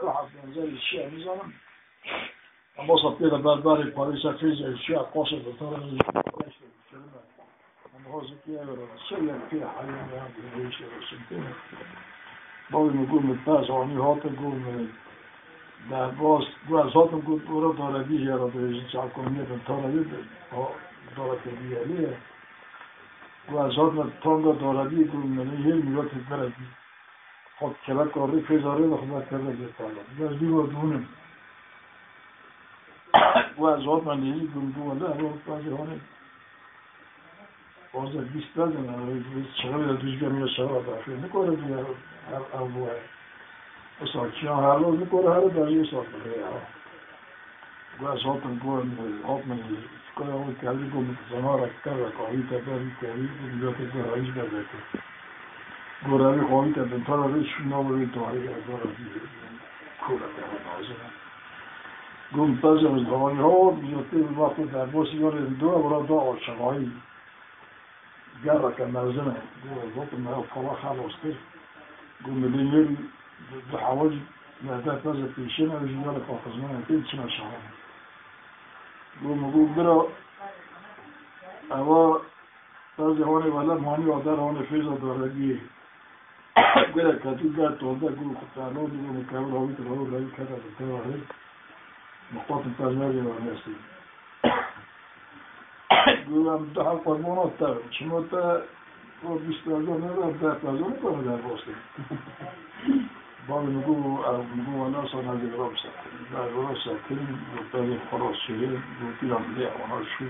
راحت بنزل الشيء نظام اما صبيت بربري باريس فيز الشيء قاصد ترى الكلمة اما هو زكي الشيء في حياة هذه ليش السنتين باقي نقول متاز واني هات نقول در باز هاتم قلت ورا داربی یا را دارید چاکم میدن داربی داربی علیه و از هاتم تانگا داربی گروه منی هی میاد داربی خود کلک کاری فیزاره و خود کرده بیتالا از دیگر دونم و از هاتم نیزی گروه دونده اما بازی هانه بازی 20 دادن چرا دویجگه میاد شما داشته نکاره دیگر ابوه اصلا کیا حالا نکره هر داری اصلا بگیره و از هاتم گویم هاتم کنه اون کلی گم زنار کرده کاری تبری کاری میاد گرایش بده گرایی خواهی تبن تا روش ناموری توهی گرایی کوله کرده نازنه گم تازه از دوانی ها میاد وقتی در باسی یاره دو برای دو آشنایی گره که نازنه گم هاتم نه فلا خلاصه گم میلیونی بحاول نهدات نزل في شيء أنا بجي لك أخذ منها كل شيء شهر قوم برا أوا تازي هوني ولا ماني ودار هوني فيزا دارجي قلت كاتو قاعد تولد قول خطالون قول مكمل هوي تلو لا كذا تلو هاي مقاط تازماري وناسي قول أم دحال قربونات تر شنو تا وبيستوعبون هذا بدأت تازون كم هذا بوسي بعض نقول أنا صار هذه الرابسة بعد الرابسة كل وتاني خلاص شيء وتيجي عملية وأنا شو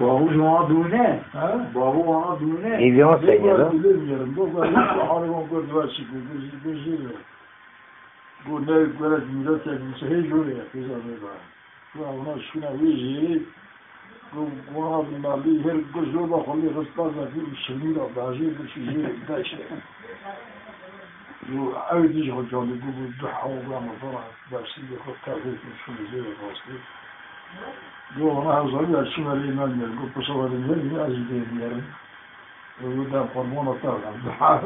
باهو جوان دونه باهو جوان دونه ایویان سیاره بقول حاله ما قلت واسي بيجي قول لا قلت ميلاد يعني سهل جوري كذا بقى وأنا شو نويجي قول مالي هر جزء بخلي غصب في الشميرة بعجيب بشيء داش أول يجي رجال يقولوا الضحى وقام فرع بس يخط تعريف شو زي الراسي جو أنا هزاري الشمالي من يقول بصور المين أزيدين يعني ويقول قربون طالع الضحى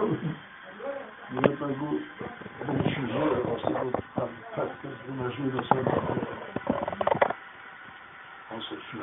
يقول شو زي الراسي فكر بمجهود السنة حصل شو